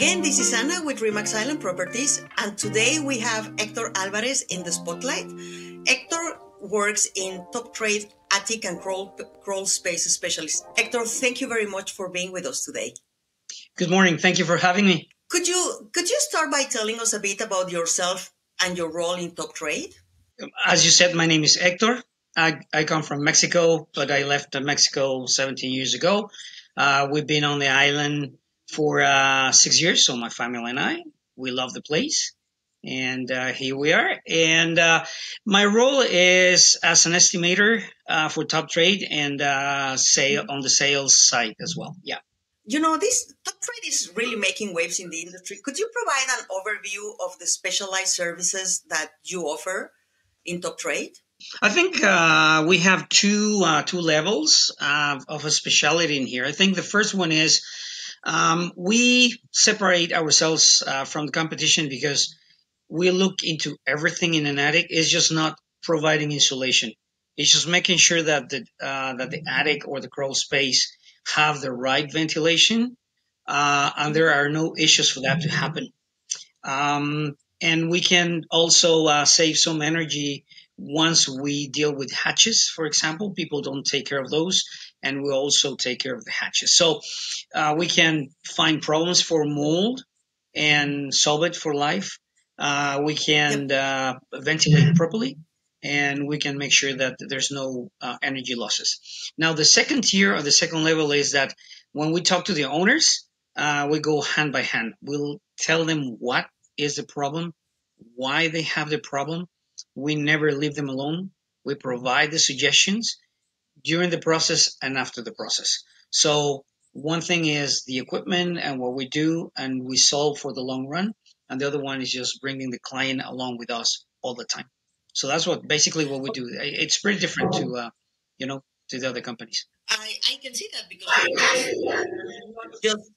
Again, this is Anna with Dreamax Island Properties, and today we have Hector Alvarez in the spotlight. Hector works in top trade attic and crawl space specialist. Hector, thank you very much for being with us today. Good morning. Thank you for having me. Could you start by telling us a bit about yourself and your role in top trade? As you said, my name is Hector. I come from Mexico, but I left Mexico 17 years ago. We've been on the island for 6 years, so my family and I, we love the place. And here we are. And my role is as an estimator for top trade and on the sales side as well. Yeah. You know, this top trade is really making waves in the industry. Could you provide an overview of the specialized services that you offer in top trade? I think we have two levels of a specialty in here. I think the first one is we separate ourselves from the competition because we look into everything in an attic. It's just not providing insulation. It's just making sure that the attic or the crawl space have the right ventilation, and there are no issues for that to happen. And we can also save some energy once we deal with hatches, for example. People don't take care of those, and we also take care of the hatches. So we can find problems for mold and solve it for life. We can ventilate properly, and we can make sure that there's no energy losses. Now, the second tier or the second level is that when we talk to the owners, we go hand by hand. We'll tell them what is the problem, why they have the problem. We never leave them alone. We provide the suggestions during the process and after the process. So one thing is the equipment and what we do, and we solve for the long run. And the other one is just bringing the client along with us all the time. So that's basically what we do. It's pretty different to the other companies. I can see that because you not just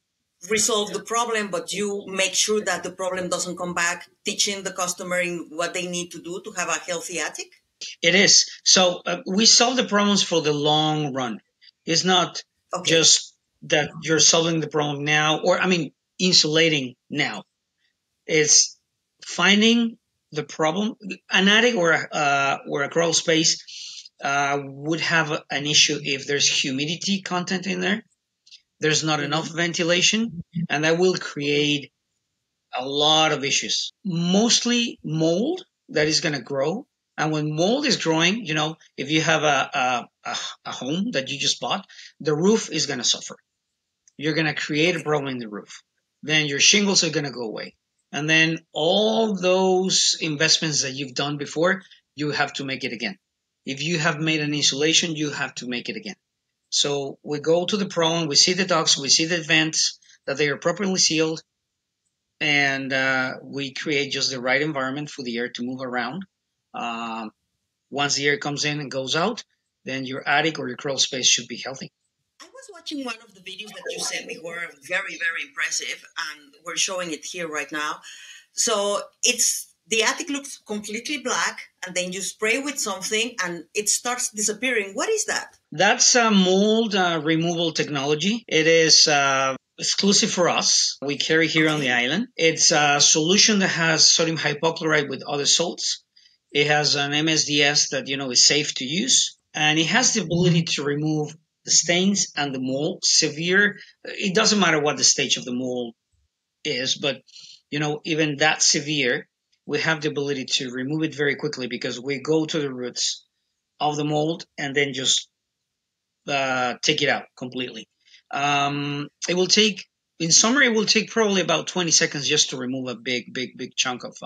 resolve the problem, but you make sure that the problem doesn't come back, teaching the customer in what they need to do to have a healthy attic. It is. So we solve the problems for the long run. It's not just that you're solving the problem now, insulating now. It's finding the problem. An attic or a crawl space would have an issue if there's humidity content in there. There's not enough ventilation, and that will create a lot of issues. Mostly mold that is going to grow. And when mold is growing, if you have a home that you just bought, the roof is going to suffer. You're going to create a problem in the roof. Then your shingles are going to go away. And then all those investments that you've done before, you have to make it again. If you have made an insulation, you have to make it again. So we go to the problem, we see the ducts, we see the vents, that they are properly sealed, and we create just the right environment for the air to move around. Once the air comes in and goes out, then your attic or your crawl space should be healthy. I was watching one of the videos that you sent me, were very, very impressive, and we're showing it here right now. So the attic looks completely black, and then you spray with something, and it starts disappearing. What is that? That's a mold removal technology. It is exclusive for us. We carry here on the island. It's a solution that has sodium hypochlorite with other salts. It has an MSDS that is safe to use, and it has the ability to remove the stains and the mold. Severe. It doesn't matter what the stage of the mold is, but even that severe, we have the ability to remove it very quickly because we go to the roots of the mold and then just take it out completely. It will take probably about 20 seconds just to remove a big chunk of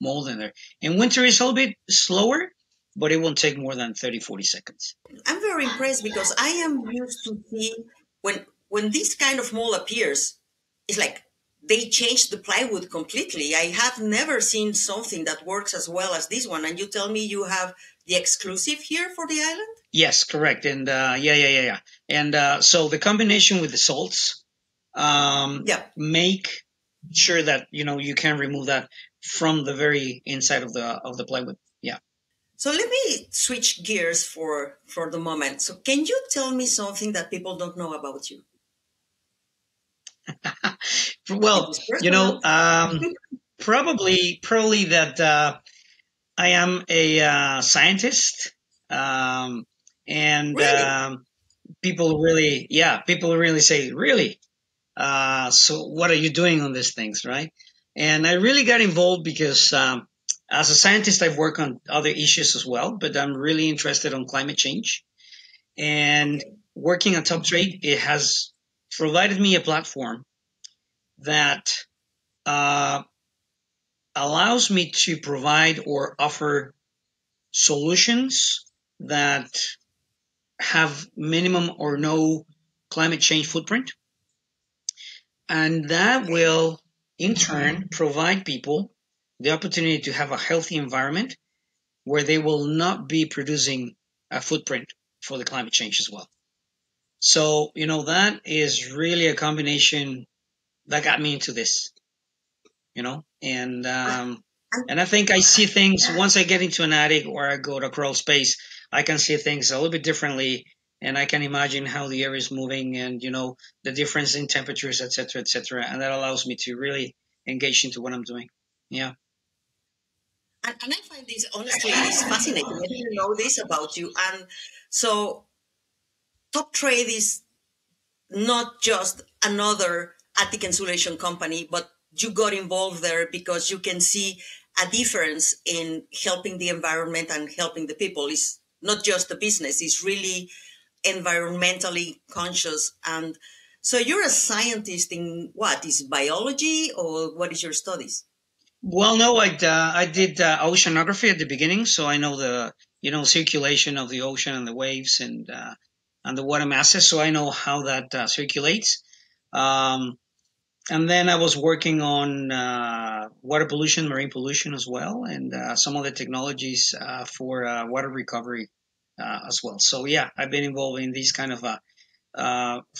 mold in there. In winter, it's a little bit slower, but it won't take more than 30-40 seconds. I'm very impressed because I am used to see when this kind of mold appears, it's like they changed the plywood completely. I have never seen something that works as well as this one. And you tell me you have the exclusive here for the island? Yes, correct. And yeah. And so the combination with the salts make sure that you can remove that from the very inside of the plywood. Yeah. So let me switch gears for the moment. So can you tell me something that people don't know about you? It Well, was personal. probably that I am a scientist, um, and Really? people really say, really. So what are you doing on these things, right? And I really got involved because as a scientist, I've worked on other issues as well, but I'm really interested on climate change. And Okay. working on Top Trade, it has provided me a platform that uh, allows me to provide or offer solutions that have minimum or no climate change footprint. And that Okay. will, in turn, provide people the opportunity to have a healthy environment where they will not be producing a footprint for the climate change as well. So, that is really a combination that got me into this, and Uh, and and I think I see things once I get into an attic or I go to Crawlspace, I can see things a little bit differently, and I can imagine how the air is moving, and the difference in temperatures, et cetera, and that allows me to really engage into what I'm doing. Yeah. and I find this honestly is fascinating. I didn't know this about you. And so Top Trade is not just another attic insulation company, but you got involved there because you can see a difference in helping the environment and helping the people. It's not just a business, it's really environmentally conscious. And so you're a scientist in what is biology, or what is your studies? Well, no, I did oceanography at the beginning, so I know the circulation of the ocean and the waves and the water masses, so I know how that circulates. Um, and then I was working on water pollution, marine pollution as well, and some of the technologies for water recovery as well. So yeah, I've been involved in these kind of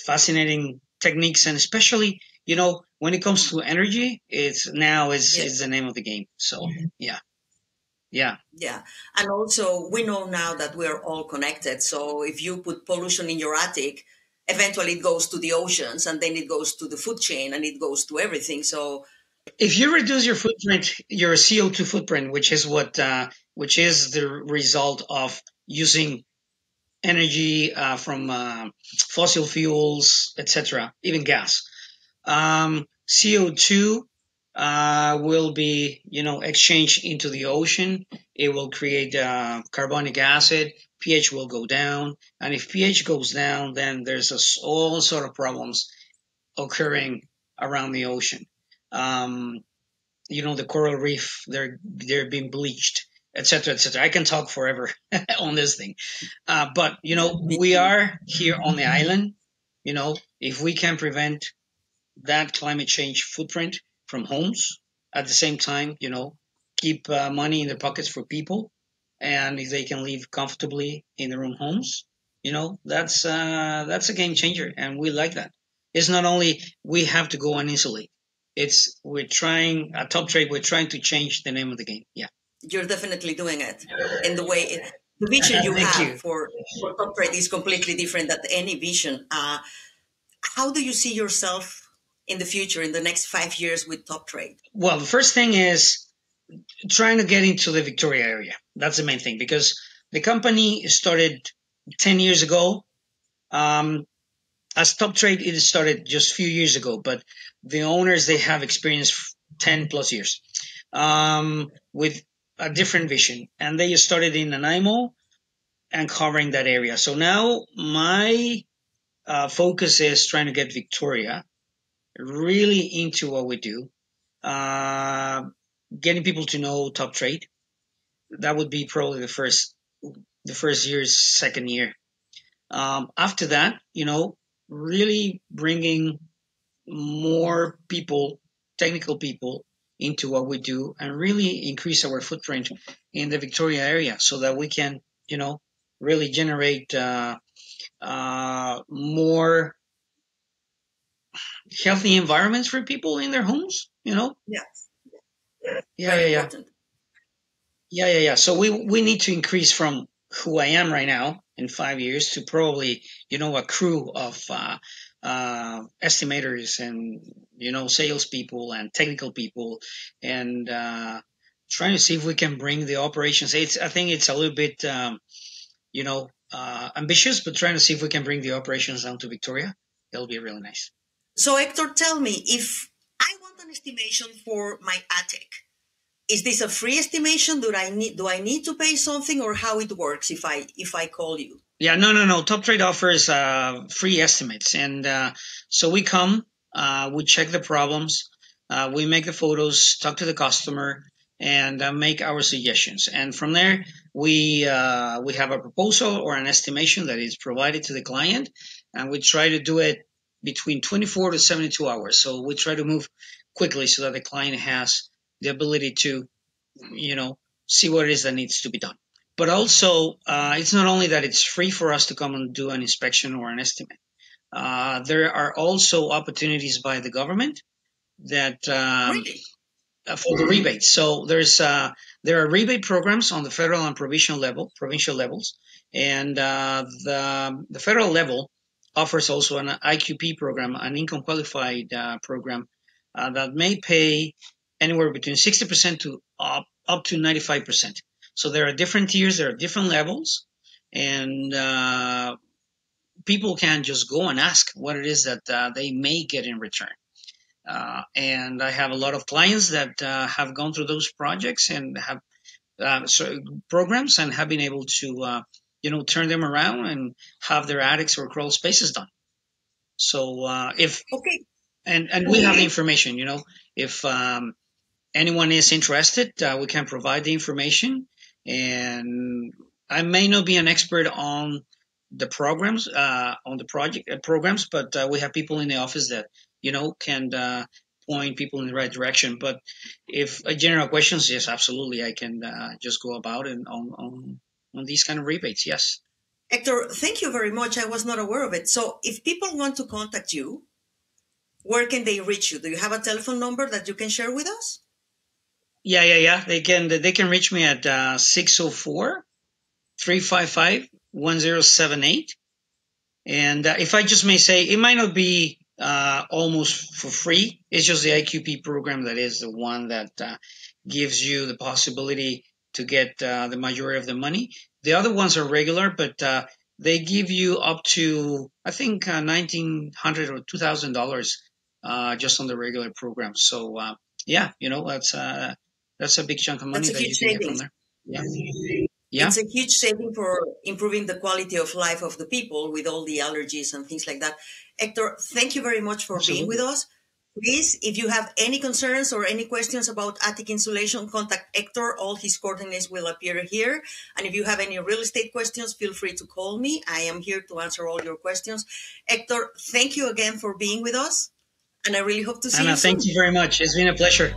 fascinating techniques, and especially when it comes to energy, it's now is Yes. the name of the game. So yeah, yeah. Yeah. And also, we know now that we're all connected. So if you put pollution in your attic, eventually it goes to the oceans, and then it goes to the food chain, and it goes to everything. So, If you reduce your footprint, your CO2 footprint, which is the result of using energy from fossil fuels, etc., even gas. CO2 will be, exchanged into the ocean. It will create carbonic acid. pH will go down, and if pH goes down, then there's all sort of problems occurring around the ocean. Um, the coral reef, they're being bleached, etc., etc. I can talk forever on this thing, but yeah, me we too. are here on the island. If we can prevent that climate change footprint from homes at the same time, keep money in their pockets for people, and if they can live comfortably in their own homes, that's a game changer, and we like that. It's not only we have to go and insulate. It's we're trying at Top Trade. We're trying to change the name of the game. Yeah. You're definitely doing it. And the way the vision you Thank have you. for Top Trade is completely different than any vision. How do you see yourself in the future, in the next 5 years with Top Trade? Well, the first thing is trying to get into the Victoria area. That's the main thing because the company started 10 years ago. Um, as Top Trade, it started just a few years ago, but the owners, they have experience 10 plus years with a different vision. And they started in Nanaimo and covering that area. So now my focus is trying to get Victoria really into what we do, uh, getting people to know Top Trade. That would be probably the first year's second year. After that, really bringing more people, technical people, into what we do and really increase our footprint in the Victoria area so that we can, really generate more healthy environments for people in their homes. Yeah, Yeah, very yeah, yeah. important. Yeah, yeah, yeah. So we need to increase from who I am right now in 5 years to probably a crew of estimators and salespeople and technical people, and trying to see if we can bring the operations. I think it's a little bit ambitious, but trying to see if we can bring the operations down to Victoria. It'll be really nice. So, Hector, tell me, if I want an estimation for my attic, is this a free estimation? Do I need to pay something, or how it works if I call you? Yeah, no. Top Trade offers free estimates, and so we come, we check the problems, we make the photos, talk to the customer, and make our suggestions. And from there, we have a proposal or an estimation that is provided to the client, and we try to do it between 24 to 72 hours. So we try to move quickly so that the client has the ability to, see what it is that needs to be done. But also, it's not only that it's free for us to come and do an inspection or an estimate. There are also opportunities by the government that Really? for the rebates. So there are rebate programs on the federal and provincial levels, and the federal level offers also an IQP program, an income qualified program that may pay anywhere between 60% to up to 95%. So there are different tiers, there are different levels, and people can just go and ask what it is that they may get in return. And I have a lot of clients that have gone through those projects and have programs and have been able to, turn them around and have their attics or crawl spaces done. So if Okay. and we have the information, if anyone is interested, we can provide the information. And I may not be an expert on the programs, on the project programs, but we have people in the office that can point people in the right direction. But if general questions, yes, absolutely, I can just go about it on these kind of rebates. Yes. Hector, thank you very much. I was not aware of it. So, if people want to contact you, where can they reach you? Do you have a telephone number that you can share with us? Yeah. They can reach me at 604 355 1078. And if I just may say, it might not be almost for free. It's just the IQP program that is the one that gives you the possibility to get the majority of the money. The other ones are regular, but they give you up to, I think, $1,900 or $2,000 just on the regular program. So yeah, that's a big chunk of money That's a that huge you can get from savings. there. Yeah, yeah, It's a huge saving for improving the quality of life of the people with all the allergies and things like that. Hector, thank you very much for being with absolutely. us. Please, if you have any concerns or any questions about attic insulation, contact Hector. All his coordinates will appear here. And if you have any real estate questions, feel free to call me. I am here to answer all your questions. Hector, thank you again for being with us. And I really hope to see Anna, you thank soon. you very much. It's been a pleasure.